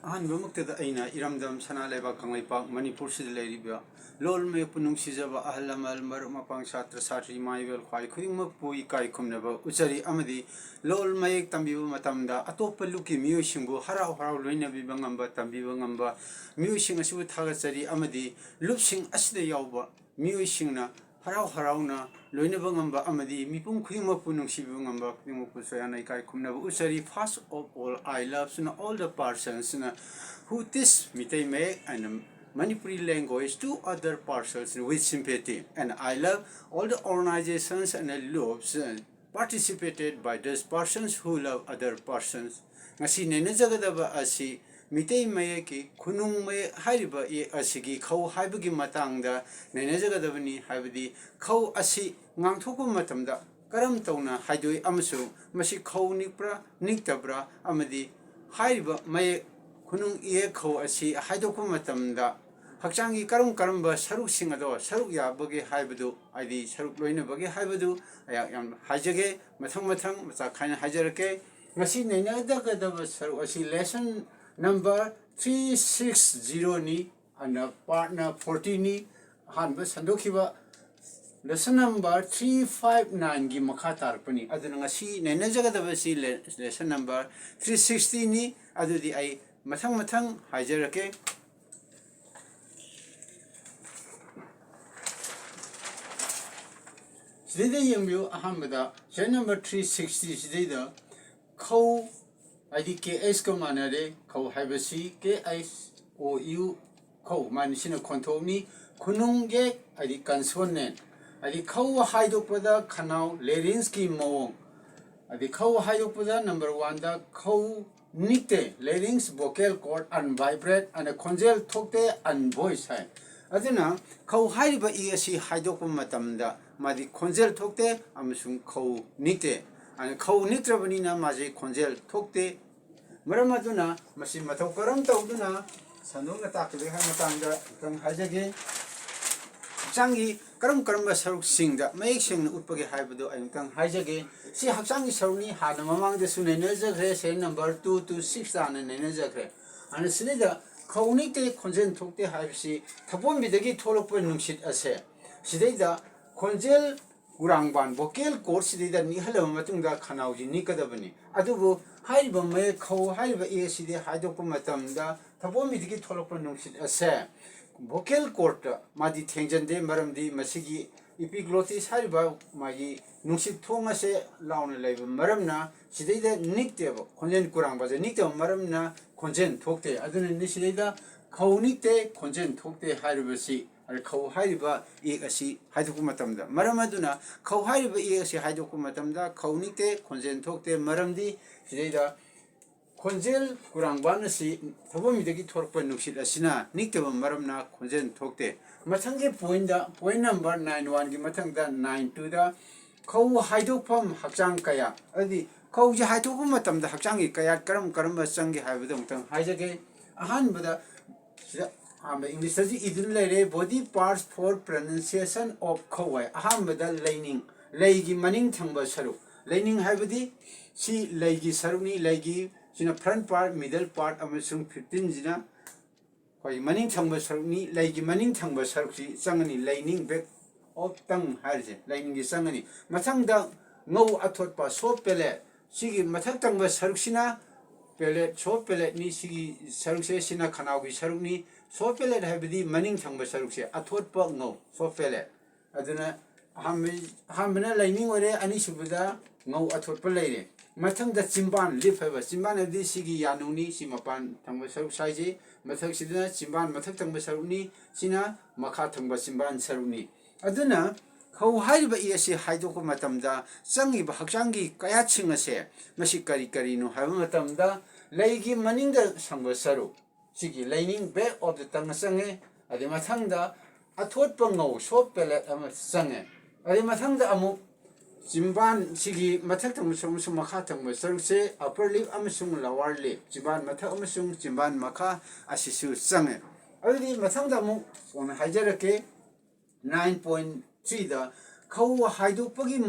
ꯑꯍꯥꯟꯕꯃꯛꯇꯗ ꯑꯩꯅ ꯏꯔꯝꯗꯝ ꯁꯅꯥꯂꯩꯕꯥꯛ ꯀꯪꯂꯩꯄꯥꯛ ꯃꯅꯤꯄꯨꯔꯁꯤꯗ ꯂꯩꯔꯤꯕ ꯂꯣꯜ ꯃꯌꯦꯛꯄꯨ ꯅꯨꯡꯁꯤꯖꯕ ꯑꯍꯜ ꯂꯃꯟ ꯃꯔꯨꯞ ꯃꯄꯥꯡ ꯁꯥꯇ꯭ꯔ ꯁꯥꯇ꯭ꯔꯤ ꯏꯃꯥ ꯏꯕꯦꯜ ꯈ꯭ꯋꯥꯏ ꯈꯨꯗꯤꯡꯃꯛꯄꯨ ꯏꯀꯥꯏ ꯈꯨꯝꯅꯕ ꯎꯠꯆꯔꯤ ꯑꯃꯗꯤ ꯂꯣꯜ ꯃꯌꯦꯛ ꯇꯝꯕꯤꯕ ꯃꯇꯝꯗ ꯑꯇꯣꯞꯄ ꯂꯨꯞꯀꯤ ꯃꯤꯑꯣꯏꯁꯤꯡꯕꯨ ꯍꯔꯥꯎ ꯍꯔꯥꯎ ꯂꯣꯏꯅꯕꯤꯕ ꯉꯝꯕ ꯇꯝꯕꯤꯕ ꯉꯝꯕ ꯃꯤꯑꯣꯏꯁꯤꯡ ꯑꯁꯤꯕꯨ ꯊꯥꯒꯠꯆꯔꯤ ꯑꯃꯗꯤ ꯂꯨꯞꯁꯤꯡ ꯑꯁꯤꯗ ꯌꯥꯎꯕ ꯃꯤꯑꯣꯏꯁꯤꯡꯅ ꯍꯔꯥꯎ ꯍꯔꯥꯎꯅ ꯂꯣꯏꯅꯕ ꯉꯝꯕ ꯑꯃꯗꯤ ꯃꯤꯄꯨꯝ ꯈꯨꯗꯤꯡꯃꯛꯄꯨ ꯅꯨꯡꯁꯤꯕꯤꯕ ꯉꯝꯕ ꯈꯨꯗꯤꯡꯃꯛꯄꯨꯁꯨ ꯌꯥꯝꯅ ꯏꯀꯥꯏ ꯈꯨꯝꯅꯕ ꯎꯠꯆꯔꯤ first of all I love all the persons who teach Meitei Mayek and Manipuri language to other persons with sympathy. And I love all the organizations and groups participated by those persons who love other persons. Ngasi nenajagadaba asi Meitei Mayeki khunung may hariba e asigi khau haibagi matangda nenajagadabani haibadi khau asi ngangthoku matamda karam tawna haidoi amasu masi khau nikpra niktabra amadi hariba may khunung e khau asi haidokku matamda hakchangi karam karamba saruk singado saruk yabagi haibadu aidi saruk loinabagi haibadu ayak yam hajage mathang mathang macha khaina hajarake ngasi nenajagadaba saruk asi lesson number 360 ni and partner 40 ni hanba sandokhiba lesson number 359 gi makha tarpani aduna ngasi nenajagadaba si lesson number 360 ni adudi ai mathang mathang hajarake sidida yengbiu ahambada lesson number 360 sidida khau id ks ko manare khau haibasi ks o u khau manisina khonthomni khunung ge id consonant id khau haidokpada khanau larynx ki mawong id khau haidokpada number 1 da khau nikte larynx vocal cord unvibrate and khonjel thokte unvoice hai aduna khau haiba e asi haidokpa matamda madi khonjel thokte amasung khau nikte and khau nitrabani na maje khonjel thokte maramaduna masi mathau karam tawduna sanunga takle ha matangda kang hajage hakchangi karam karamba saruk singda mayek singna utpage haibadu ayungtang hajage si hakchangi saruni hana mamangda sunena jagre se number 2 to 6 ana nena jagre ana sinida khawni te khonjen thokte haibsi thapomidagi tholokpa nungsit ase sidaida khonjel urangban vocal cord sidida nihalama matungda khanauji nikadabani adubu haiba may khaw haiba e sidi haidokpa matamda thapomidagi tholokpa nungsit ase vocal cord madi thengjande maramdi masigi epiglottis hariba magi nungsit thongase launa leiba maramna sidaida nikteba khonjen kurang baje nikteba maramna khonjen thokte aduna ni sidaida khawnikte khonjen thokte haribasi ar khau hariba e asi haidokku matamda maram aduna khau hariba e asi haidokku matamda khawnikte khonjen thokte maramdi sidaida khonjel kurangban asi thobomidagi thorpa nuksit asina nikteba maramna khonjen thokte mathange point number 91 gi mathangda 92 da khau haidokpham hakchang kaya adi khau ji haidokku matamda hakchangi kaya karam changi haibada mutang haijage ahanbada English idun lere body parts for pronunciation of khawai ahambada laining laigi maning thangba saruk laining haibadi si laigi sarukni laigi sina front part middle part amasung 15 jina koi maning thangba sarukni laigi maning thangba saruk si changani laining back of tang harje laining gi changani mathangda ngau athotpa so pele sigi mathak tangba saruk sina pele so pele ni sigi saruk se sina khanau gi sarukni so pele habidi maning thangba saruk se athotpa ngau so pele aduna hamna laining ore ani subada ngau athotpa leire mathangda chimban lip haba chimban adi sigi yanuni simapan thangba saruk saiji mathak sidina chimban mathak thangba sarukni sina makha thangba chimban sarukni aduna khau haiba esi haidokku matamda changiba hakchangi kaya chingase masi kari kari no haiba matamda leigi maningda sangba saruk sigi laining back of the tang sange adi mathangda athotpa ngau so pele ama sange adi mathangda amu chimban sigi mathak thang musum makha thang saruk se upper lip amasung lower lip chimban mathak amasung chimban makha asisu sange adi mathangda amu on hajarake 9.3 da khau haidokpagi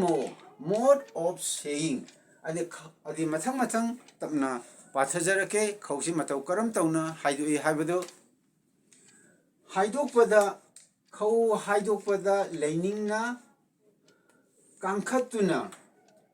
mode of saying adi mathang tapna पाथजरके खौसी मतौ करम तौना हाइदोई हाइबदो हाइदोकपदा खौ हाइदोकपदा लेनिंगना कांखतुना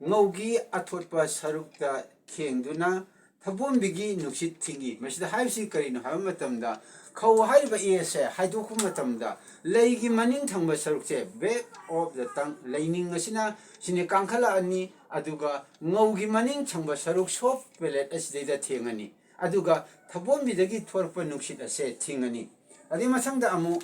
ngaugi athotpa sarukta khengduna thabombigi nuksit thingi masida haibsi karino hamatamda khau haiba ese haidokhu matamda leigi maning thangba sarukche back of the tongue leining asina sine kankhala ani aduga ngaugi maning thangba saruk sop pelet asida thengani aduga thabombidagi thorpa nuksit ase thingani adi masangda amu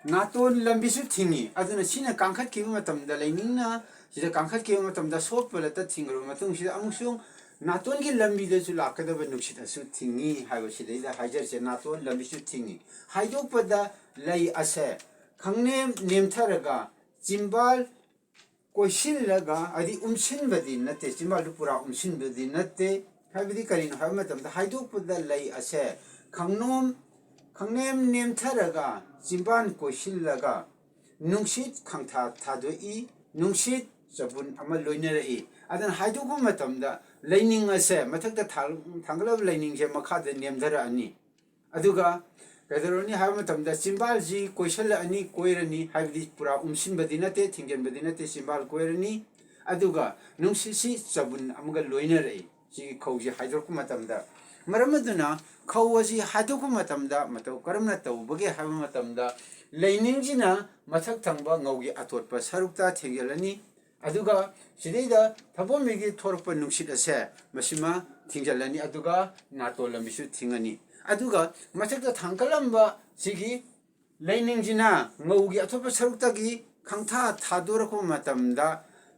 नातोन लंबिसु थिंगी अदुना सिना कांखत किबा मतमदा लेनिंगना सिदा कांखत किबा मतमदा सोपलता थिंगरो मतुंग सिदा अमुसुंग नातोन की लंबिदसु लाकदब नुक्सिदसु थिंगी हाइबो सिदैदा हाइजरसे नातोन लंबिसु थिंगी हाइदोकपदा लै असे खंगने नेमथरगा चिंबाल कोइसिलगा अदि उमसिनबदि नते चिंबाल पुरा उमसिनबदि नते हाइबदि करिनो हाइबा मतमदा हाइदोकपदा लै असे खंगनोम खंगनेम नेमथरगा चिंबान कोइसिलगा नुंसित खंथा थादोई नुंसित जबुन अमा लोइनरई अदन हाइदोको मतमदा लेनिंग असे मथकता थांगलब लेनिंग जे मखाद नेमधरा अनि अदुगा कदरोनी हाइब मतमदा चिंबाल जी कोइसल अनि कोइरनी हाइबदि पुरा उमसिनबदि नते थिंगेनबदि नते चिंबाल कोइरनी अदुगा नुंसिसि जबुन अमगा लोइनरई जी खौजी हाइदोको मतमदा मरमदुना खौवजी हाइदोको मतमदा मतौ करमना तौबगे HYBE मतमदा लेनिंगजिना मथक थंगबा ngaugi atotpa sarukta thengelani aduga sidida thabomigi thorpa nuksit ase masima thingjalani aduga natolamisu thingani aduga mathakta thangkalamba sigi leiningjina ngaugi atotpa sarukta gi khangtha thadorako matamda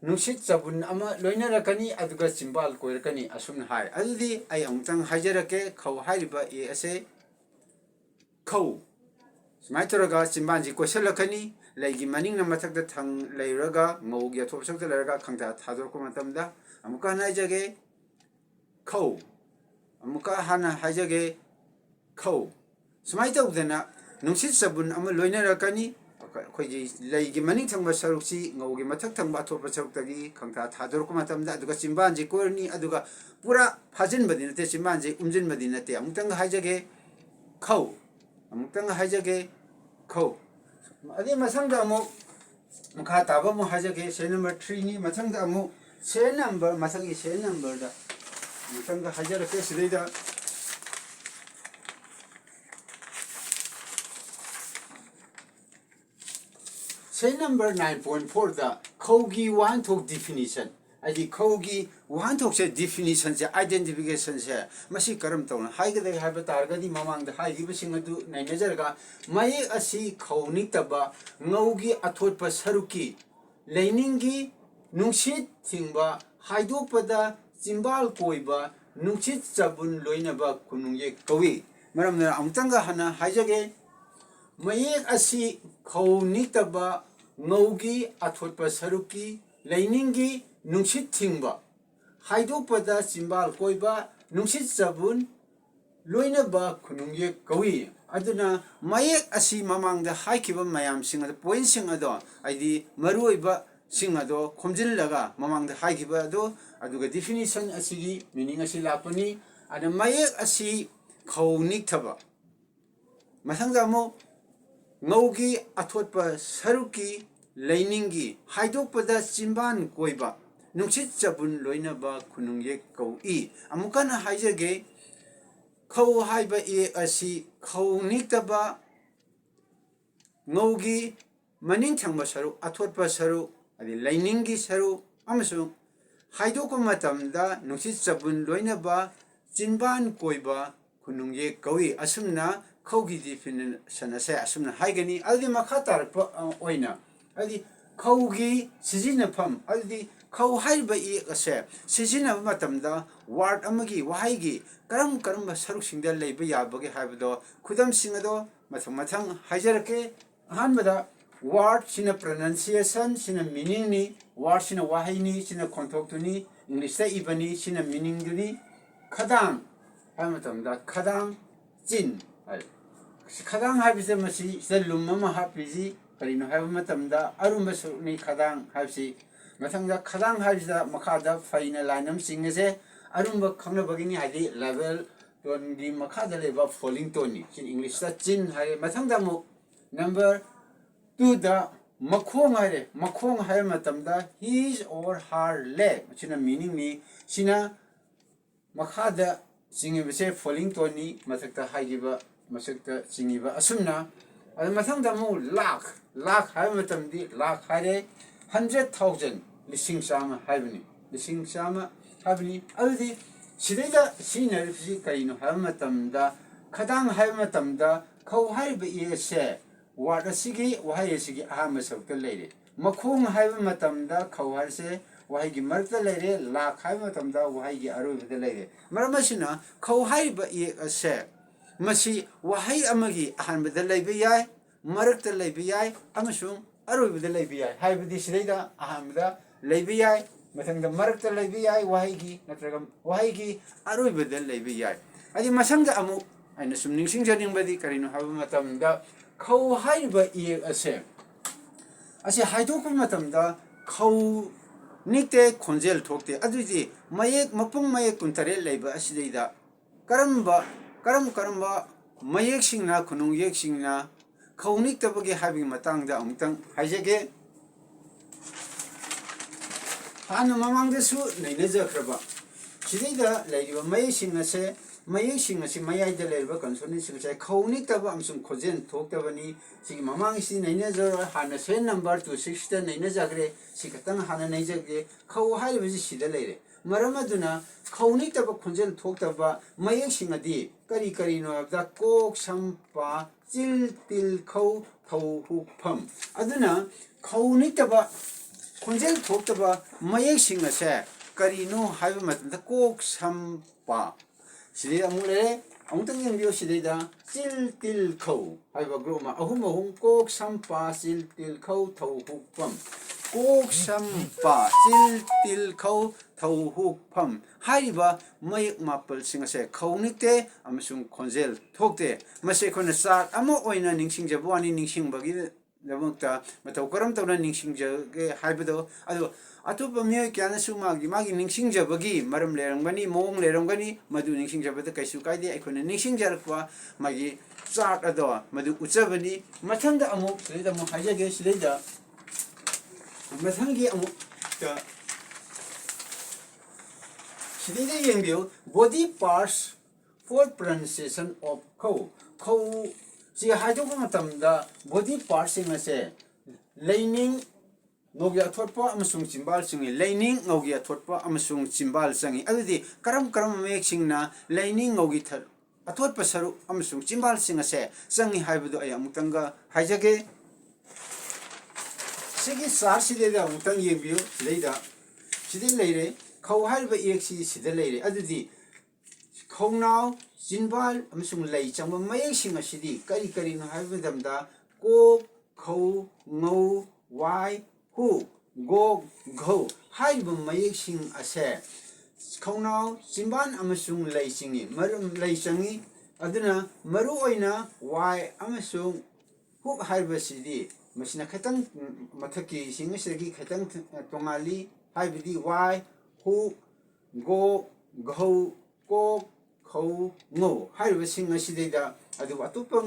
nuksit jabun ama loinarakani aduga chimbal koirakani asumna hai adudi ai amtang hajarake khau hairiba e ase khau स्माइतरगा चिंबांजी कोइसलखनी लेगी मनिंगना मथकदा थंग लेरगा ngaugi athop sakta lerga khangta thadorko matamda amuka naijage khau amuka hana haijage khau स्माइता Udhna नुंसित सबुन अमा लोइनरकनी खोजी लेगी मनिंग थंगबा सरुक्सी ngaugi मथक थंगबा अथोप सकतगी खंगता थादोरको मतमदा अदुगा चिंबांजी कोरनी अदुगा पूरा फाजिनबदि नते चिंबांजी उमजिनबदि नते अमुतंग हाइजगे खौ अमुतंग हाइजगे खौ अदि मसंग अमु मखा ताबा मु हाइजगे से नंबर 3 नि मसंग अमु से नंबर मसंगी से नंबर दा मसंग हाइजरके सिदैदा से नंबर 9.4 दा खौगी वन थोक डेफिनिशन अदि खौगी वन थोक से डेफिनिशन से आइडेंटिफिकेशन से मसी करम तौना हाइगदे हाइबा तारगदि ममांग दा हाइगिबा सिंगदु नैनजरगा मय असि खौनितबा ngaugi athotpa saruki leiningi nungsit thingba haidokpada chimbal koiba nungsit chabun loinaba kunungye kawi maramna amtanga hana haijage mayek asi khauniktaba ngaugi athotpa saruki leiningi nungsit thingba haidokpada chimbal koiba nungsit chabun loinaba kunungye kawi aduna mayek asi mamangda haikiba mayam singa point singa do aidi maruiba singa do khomjinlaga mamangda haikiba do aduga definition asigi meaning asi lapani ana mayek asi khaunik thaba masangda mo ngaugi athotpa saruki leiningi haidokpada chimban koiba nungsit chabun loinaba khunungye kawi amukana haijage khau haiba e asi khauniktaba ngaugi maning thangba saru athotpa saru adi leiningi saru amasu haidoko matamda nungsit chabun loinaba chinban koiba khunungye kawi asumna khaugi definition ase asumna haigani adi makha tarpa oina adi khaugi sijinafam adi khau haiba e ase sijinaba matamda word amagi wahaigi karam ba saruk singda leiba yabage haibdo khudam singado mathang mathang hajarake ahanbada word sina pronunciation sina meaning ni word sina wahai ni sina contok tuni english ta ibani sina meaning duni khadang hamatamda khadang chin hai khadang haibise masi selum ma hapiji karino haimatamda arumba ni khadang haibsi mathangda khadang haibisa makhada faina lanam singese ꯑꯔꯨꯝꯕ ꯈꯪꯅꯕꯒꯤꯅꯤ ꯍꯥꯏꯗꯤ level ꯇꯣꯟꯒꯤ ꯃꯈꯥꯗ ꯂꯩꯕ ꯐꯣꯂꯤꯡ ꯇꯣꯟꯅꯤ ꯁꯤ ꯏꯪꯂꯤꯁꯇ ꯆꯤꯟ ꯍꯥꯏꯔꯦ ꯃꯊꯪꯗ ꯑꯃꯨꯛ ꯅꯝꯕꯔ 2ꯗ ꯃꯈꯣꯡ ꯍꯥꯏꯔꯦ ꯃꯈꯣꯡ ꯍꯥꯏꯕ ꯃꯇꯝꯗ his or her leg ꯁꯤꯅ ꯃꯤꯅꯤꯡꯅꯤ ꯁꯤꯅ ꯃꯈꯥꯗ ꯆꯤꯡꯉꯤꯕꯁꯦ ꯐꯣꯂꯤꯡ ꯇꯣꯟꯅꯤ ꯃꯊꯛꯇ ꯍꯥꯏꯈꯤꯕ ꯃꯊꯛꯇ ꯆꯤꯡꯉꯤꯕ ꯑꯁꯨꯝꯅ ꯑꯗꯨ ꯃꯊꯪꯗ ꯑꯃꯨꯛ ꯂꯥꯛ ꯍꯥꯏꯕ ꯃꯇꯝꯗꯤ ꯂꯥꯛ ꯍꯥꯏꯔꯦ 100,000 ꯂꯤꯁꯤꯡ ꯆꯥꯝꯃ ꯍꯥꯏꯕꯅꯤ ꯂꯤꯁꯤꯡ ꯆꯥꯝꯃ ꯍꯥꯏꯕꯅꯤ ꯑꯗꯨꯗꯤ ꯁꯤꯗꯩꯗ ꯁꯤꯖꯤꯟꯅꯔꯤꯕꯁꯤ ꯀꯔꯤꯅꯣ ꯍꯥꯏꯕ ꯃꯇꯝꯗ ꯈꯗꯥꯡ ꯍꯥꯏꯕ ꯃꯇꯝꯗ ꯈꯧ ꯍꯥꯏꯔꯤꯕ ꯏꯌꯦꯛꯁꯦ ꯋꯥꯔꯗ ꯑꯁꯤꯒꯤ ꯋꯥꯍꯩ ꯑꯁꯤꯒꯤ ꯑꯍꯥꯟꯕ ꯁꯔꯨꯛꯇ ꯂꯩꯔꯦ ꯃꯈꯣꯡ ꯍꯥꯏꯕ ꯃꯇꯝꯗ ꯈꯧ ꯍꯥꯏꯔꯤꯁꯦ ꯋꯥꯍꯩꯒꯤ ꯃꯔꯛꯇ ꯂꯩꯔꯦ ꯂꯥꯛ ꯍꯥꯏꯕ ꯃꯇꯝꯗ ꯋꯥꯍꯩꯒꯤ ꯑꯔꯣꯏꯕꯗ ꯂꯩꯔꯦ ꯃꯔꯝ ꯑꯁꯤꯅ ꯈꯧ ꯍꯥꯏꯔꯤꯕ ꯏꯌꯦꯛ ꯑꯁꯦ ꯃꯁꯤ ꯋꯥꯍꯩ ꯑꯃꯒꯤ ꯑꯍꯥꯟꯕꯗ ꯂꯩꯕ ꯌꯥꯏ ꯃꯔꯛꯇ ꯂꯩꯕ ꯌꯥꯏ ꯑꯃꯁꯨꯡ ꯑꯔꯣꯏꯕꯗ ꯂꯩꯕ ꯌꯥꯏ ꯍꯥꯏꯕꯗꯤ ꯁꯤꯗꯩꯗ ꯑꯍꯥꯟꯕꯗ ꯂꯩꯕ ꯌꯥꯏ ꯃꯊꯪꯗ ꯃꯔꯛꯇ ꯂꯩꯕ ꯌꯥꯏ ꯋꯥꯍꯩꯒꯤ ꯅꯠꯇ꯭ꯔꯒ ꯋꯥꯍꯩꯒꯤ ꯑꯔꯣꯏꯕꯗ ꯂꯩꯕ ꯌꯥꯏ ꯍꯥꯏꯗꯤ ꯃꯁꯪꯗ ꯑꯃꯨꯛ ꯑꯩꯅ ꯁꯨꯝ ꯅꯤꯡꯁꯤꯡꯖꯅꯤꯡꯕꯗꯤ ꯀꯔꯤꯅꯣ ꯍꯥꯏꯕ ꯃꯇꯝꯗ ꯈꯧ ꯍꯥꯏꯔꯤꯕ ꯏꯌꯦꯛ ꯑꯁꯤ ꯍꯥꯏꯗꯣꯛꯄ ꯃꯇꯝꯗ ꯈꯧ ꯅꯤꯛꯇꯦ ꯈꯣꯟꯖꯦꯜ ꯊꯣꯛꯇꯦ ꯑꯗꯨꯗꯤ ꯃꯌꯦꯛ ꯃꯄꯨꯡ ꯃꯌꯦꯛ 18 ꯂꯩꯕ ꯑꯁꯤꯗꯩꯗ ꯀꯔꯝꯕ ꯃꯌꯦꯛꯁꯤꯡꯅ ꯈꯨꯅꯨꯡ ꯌꯦꯛꯁꯤꯡꯅ ꯈꯧ ꯅꯤꯛꯇꯕꯒꯦ ꯍꯥꯏꯕꯒꯤ ꯃꯇꯥꯡꯗ ꯑꯃꯨꯛꯇꯪ ꯍꯥꯏꯖꯒꯦ ꯍꯥꯟꯅ ꯃꯃꯥꯡꯗꯁꯨ ꯅꯩꯅꯖꯈ꯭ꯔꯕ ꯁꯤꯗꯩꯗ ꯂꯩꯔꯤꯕ ꯃꯌꯦꯛꯁꯤꯡ ꯑꯁꯤ ꯃꯌꯥꯏꯗ ꯂꯩꯔꯤꯕ ꯀꯟꯁꯣꯅꯦꯟꯁꯤꯡ ꯑꯁꯤ ꯈꯧ ꯅꯤꯛꯇꯕ ꯑꯃꯁꯨꯡ ꯈꯣꯟꯖꯦꯜ ꯊꯣꯛꯇꯕꯅꯤ ꯁꯤꯒꯤ ꯃꯃꯥꯡꯁꯤ ꯅꯩꯅꯖꯔꯣꯏ ꯍꯥꯟꯅ ꯁꯦꯟ ꯅꯝꯕꯔ 26ꯗ ꯅꯩꯅꯖꯈ꯭ꯔꯦ ꯁꯤ ꯈꯛꯇꯪ ꯍꯥꯟꯅ ꯅꯩꯖꯒꯦ ꯈꯧ ꯍꯥꯏꯔꯤꯕꯁꯤ ꯁꯤꯗ ꯂꯩꯔꯦ ꯃꯔꯝ ꯑꯗꯨꯅ ꯈꯧ ꯅꯤꯛꯇꯕ ꯈꯣꯟꯖꯦꯜ ꯊꯣꯛꯇꯕ ꯃꯌꯦꯛꯁꯤꯡ ꯑꯗꯤ ꯀꯔꯤꯅꯣ ꯍꯥꯏꯕꯗ ꯀꯣꯛ ꯁꯝ ꯄꯥ ꯆꯤꯜ ꯇꯤꯜ ꯈꯧ ꯊꯧ ꯍꯨꯛ ꯐꯝ ꯑꯗꯨꯅ ꯈꯧ ꯅꯤꯛꯇꯕ ꯈꯣꯟꯖꯦꯜ ꯊꯣꯛꯇꯕ ꯃꯌꯦꯛꯁꯤꯡ ꯑꯁꯦ ꯀꯔꯤꯅꯣ ꯍꯥꯏꯕ ꯃꯇꯝꯗ ꯀꯣꯛ ꯁꯝ ꯄꯥ ꯁꯤꯗꯩ ꯑꯃꯨꯛ ꯂꯩꯔꯦ ꯑꯃꯨꯛꯇꯪ ꯌꯦꯡꯕꯤꯌꯨ ꯁꯤꯗꯩꯗ ꯆꯤꯜ ꯇꯤꯜ ꯈꯧ ꯍꯥꯏꯕ ꯒ꯭ꯔꯨꯞ ꯑꯃ ꯑꯍꯨꯝ ꯀꯣꯛ ꯁꯝ ꯄꯥ ꯆꯤꯜ ꯇꯤꯜ ꯈꯧ ꯊꯧ ꯍꯨꯛ ꯐꯝ ꯀꯣꯛ ꯁꯝ ꯄꯥ ꯆꯤꯜ ꯇꯤꯜ ꯈꯧ ꯊꯧ ꯍꯨꯛ ꯐꯝ ꯍꯥꯏꯔꯤꯕ ꯃꯌꯦꯛ ꯃꯥꯄꯜꯁꯤꯡ ꯑꯁꯦ ꯈꯧ ꯅꯤꯛꯇꯦ ꯑꯃꯁꯨꯡ ꯈꯣꯟꯖꯦꯜ ꯊꯣꯛꯇꯦ ꯃꯁꯤ ꯑꯩꯈꯣꯏꯅ ꯆꯥꯔꯠ ꯑꯃ ꯑꯣꯏꯅ ꯅꯤꯡꯁꯤꯡꯖꯕ ꯋꯥꯅꯤ ꯅꯤꯡꯁꯤꯡꯕꯒꯤꯗꯃꯛꯇ ꯃꯇꯧ ꯀꯔꯝ ꯇꯧꯅ ꯅꯤꯡꯁꯤꯡꯖꯒꯦ ꯍꯥꯏꯕꯗꯣ ꯑꯗꯣ ꯑꯇꯣꯞꯄ ꯃꯤꯑꯣꯏ ꯀꯌꯥꯅꯁꯨ ꯃꯥꯒꯤ ꯅꯤꯡꯁꯤꯡꯖꯕꯒꯤ ꯃꯔꯝ ꯂꯩꯔꯝꯒꯅꯤ ꯃꯑꯣꯡ ꯂꯩꯔꯝꯒꯅꯤ ꯃꯗꯨ ꯅꯤꯡꯁꯤꯡꯖꯕꯗ ꯀꯩꯁꯨ ꯀꯥꯏꯗꯦ ꯑꯩꯈꯣꯏꯅ ꯅꯤꯡꯁꯤꯡꯖꯔꯛꯄ ꯃꯥꯒꯤ ꯆꯥꯔꯠ ꯑꯗꯣ ꯃꯗꯨ ꯎꯠꯆꯕꯅꯤ ꯃꯊꯪꯗ ꯑꯃꯨꯛ ꯁꯤꯗꯩꯗ ꯑꯃꯨꯛ ꯍꯥꯏꯖꯒꯦ ꯁꯤꯗꯩꯗ ꯃꯊꯪꯒꯤ ꯑꯃꯨꯛ ꯁꯤꯗꯩꯗ ꯌꯦꯡꯕꯤꯌꯨ body parts four pronunciation of ꯈꯧ ꯁꯤ ꯍꯥꯏꯗꯣꯛꯄ ꯃꯇꯝꯗ ꯕꯣꯗꯤ ꯄꯥꯔꯠꯁꯤꯡ ꯑꯁꯦ ꯂꯩꯅꯤꯡ ꯉꯧꯒꯤ ꯑꯊꯣꯠꯄ ꯑꯃꯁꯨꯡ ꯆꯤꯝꯕꯥꯜ ꯆꯪꯏ ꯂꯩꯅꯤꯡ ꯉꯧꯒꯤ ꯑꯊꯣꯠꯄ ꯑꯃꯁꯨꯡ ꯆꯤꯝꯕꯥꯜ ꯆꯪꯏ ꯑꯗꯨꯗꯤ ꯀꯔꯝꯕ ꯃꯌꯦꯛꯁꯤꯡꯅ ꯂꯩꯅꯤꯡ ꯉꯧꯒꯤ ꯑꯊꯣꯠꯄ ꯁꯔꯨꯛ ꯑꯃꯁꯨꯡ ꯆꯤꯝꯕꯥꯜꯁꯤꯡ ꯑꯁꯦ ꯆꯪꯏ ꯍꯥꯏꯕꯗꯨ ꯑꯩ ꯑꯃꯨꯛꯇꯪꯒ ꯍꯥꯏꯖꯒꯦ ꯁꯤꯒꯤ ꯆꯥꯔꯠꯁꯤꯗꯩꯗ ꯑꯃꯨꯛꯇꯪ ꯌꯦꯡꯕꯤꯌꯨ ꯁꯤꯗꯩ ꯂꯩꯔꯦ ꯈꯧ ꯍꯥꯏꯔꯤꯕ ꯏꯌꯦꯛꯁꯤ ꯁꯤꯗ ꯂꯩꯔꯦ ꯑꯗꯨꯗꯤ ꯈꯧꯅꯥꯎ ꯆꯤꯟꯕꯥꯜ ꯑꯃꯁꯨꯡ ꯂꯩ ꯆꯪꯕ ꯃꯌꯦꯛꯁꯤꯡ ꯑꯁꯤꯗꯤ ꯀꯔꯤꯅꯣ ꯍꯥꯏꯕ ꯃꯇꯝꯗ ꯀꯣꯛ ꯈꯧ ꯉꯧ ꯋꯥꯏ ꯍꯨ ꯒꯣꯛ ꯘꯧ ꯍꯥꯏꯔꯤꯕ ꯃꯌꯦꯛꯁꯤꯡ ꯑꯁꯦ ꯈꯧꯅꯥꯎ ꯆꯤꯟꯕꯥꯜ ꯑꯃꯁꯨꯡ ꯂꯩ ꯆꯪꯏ ꯑꯗꯨꯅ ꯃꯔꯨꯑꯣꯏꯅ ꯋꯥꯏ ꯑꯃꯁꯨꯡ ꯍꯨꯛ ꯍꯥꯏꯕꯁꯤꯗꯤ ꯃꯁꯤꯅ ꯈꯤꯇꯪ ꯃꯊꯛꯀꯤꯁꯤꯡ ꯑꯁꯤꯗꯒꯤ ꯈꯤꯇꯪ ꯇꯣꯉꯥꯜꯂꯤ ꯍꯥꯏꯕꯗꯤ ꯋꯥꯏ ꯍꯨꯛ ꯒꯣꯛ ꯘꯧ ꯀꯣꯛ ꯈꯧ ꯉꯧ ꯍꯥꯏꯔꯤꯕꯁꯤꯡ ꯑꯁꯤꯗꯩꯗ ꯑꯗꯨꯕꯨ ꯑꯇꯣꯞꯄ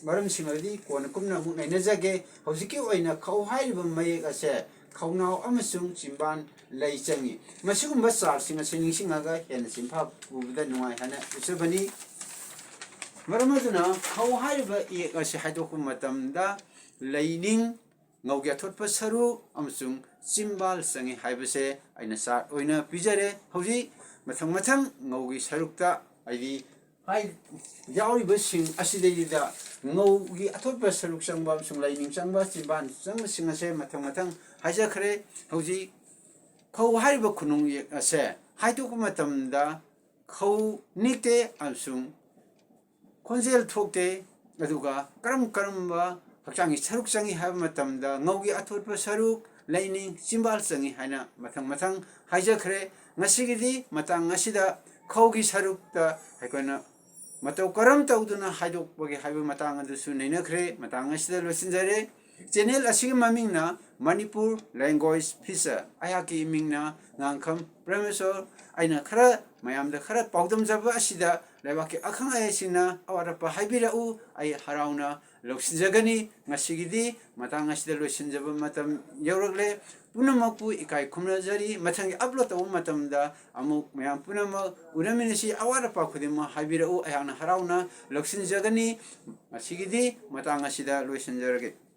ꯃꯔꯝꯁꯤꯡ ꯑꯗꯨꯗꯤ ꯀꯣꯟꯅ ꯀꯨꯞꯅ ꯑꯃꯨꯛ ꯅꯩꯅꯖꯒꯦ ꯍꯧꯖꯤꯛꯀꯤ ꯑꯣꯏꯅ ꯈꯧ ꯍꯥꯏꯔꯤꯕ ꯃꯌꯦꯛ ꯑꯁꯦ ꯈꯧꯅꯥꯎ ꯑꯃꯁꯨꯡ ꯆꯤꯝꯕꯥꯜ ꯂꯩ ꯆꯪꯏ ꯃꯁꯤꯒꯨꯝꯕ ꯆꯥꯔꯠꯁꯤꯡ ꯑꯁꯤ ꯅꯤꯡꯁꯤꯡꯉꯒ ꯍꯦꯟꯅ ꯆꯤꯟꯐꯥ ꯄꯨꯕꯗ ꯅꯨꯡꯉꯥꯏ ꯍꯥꯏꯅ ꯎꯠꯆꯕꯅꯤ ꯃꯔꯝ ꯑꯗꯨꯅ ꯈꯧ ꯍꯥꯏꯔꯤꯕ ꯏꯌꯦꯛ ꯑꯁꯤ ꯍꯥꯏꯗꯣꯛꯄ ꯃꯇꯝꯗ ꯂꯩꯅꯤꯡ ꯉꯧꯒꯤ ꯑꯊꯣꯠꯄ ꯁꯔꯨꯛ ꯑꯃꯁꯨꯡ ꯆꯤꯝꯕꯥꯜ ꯆꯪꯏ ꯍꯥꯏꯕꯁꯦ ꯑꯩꯅ ꯆꯥꯔꯠ ꯑꯣꯏꯅ ꯄꯤꯖꯔꯦ ꯍꯧꯖꯤꯛ ꯃꯊꯪ ꯉꯧꯒꯤ ꯁꯔꯨꯛꯇ ꯍꯥꯏꯗꯤ ꯌꯥꯎꯔꯤꯕꯁꯤꯡ ꯑꯁꯤꯗꯩꯗ ꯉꯧꯒꯤ ꯑꯊꯣꯠꯄ ꯁꯔꯨꯛ ꯆꯪꯕ ꯑꯃꯁꯨꯡ ꯂꯩꯅꯤꯡ ꯆꯪꯕ ꯆꯤꯝꯕꯥꯜ ꯆꯪꯕꯁꯤꯡ ꯑꯁꯦ ꯃꯊꯪ ꯍꯥꯏꯖꯈ꯭ꯔꯦ ꯍꯧꯖꯤꯛ ꯈꯧ ꯍꯥꯏꯔꯤꯕ ꯈꯨꯅꯨꯡ ꯌꯦꯛ ꯑꯁꯦ ꯍꯥꯏꯗꯣꯛꯄ ꯃꯇꯝꯗ ꯈꯧ ꯅꯤꯛꯇꯦ ꯑꯃꯁꯨꯡ ꯈꯣꯟꯖꯦꯜ ꯊꯣꯛꯇꯦ ꯑꯗꯨꯒ ꯀꯔꯝꯕ ꯍꯛꯆꯥꯡꯒꯤ ꯁꯔꯨꯛ ꯆꯪꯏ ꯍꯥꯏꯕꯃꯇꯝꯗ ꯉꯧꯒꯤ ꯑꯊꯣꯠꯄ ꯁꯔꯨꯛ ꯂꯩꯅꯤꯡ ꯆꯤꯝꯕꯥꯜ ꯆꯪꯏ ꯍꯥꯏꯅ ꯃꯊꯪ ꯍꯥꯏꯖꯈ꯭ꯔꯦ ꯉꯁꯤꯒꯤꯗꯤ ꯃꯇꯥꯡ ꯑꯁꯤꯗ ꯈꯧꯒꯤ ꯁꯔꯨꯛꯇ ꯑꯩꯈꯣꯏꯅ ꯃꯇꯧ ꯀꯔꯝ ꯇꯧꯗꯨꯅ ꯍꯥꯏꯗꯣꯛꯄꯒꯦ ꯍꯥꯏꯕ ꯃꯇꯥꯡ ꯑꯗꯨꯁꯨ ꯅꯩꯅꯈ꯭ꯔꯦ ꯃꯇꯥꯡ ꯑꯁꯤꯗ ꯂꯣꯏꯁꯤꯟꯖꯔꯦ channel asing mamingna Manipur language feature ayaki mingna ngangkham Professor aina khara mayamda khara paudam jaba asida lebaki akhang ayasina awarapa haibira u ay harauna loksinjagani ngasigidi matang asida losinjaba matam yawragle punamakpu ikai khumnajari mathangi upload tawu matamda amuk mayam punamak unaminasi awarapa khudima haibira u ayana harauna loksinjagani asigidi matang asida losinjarage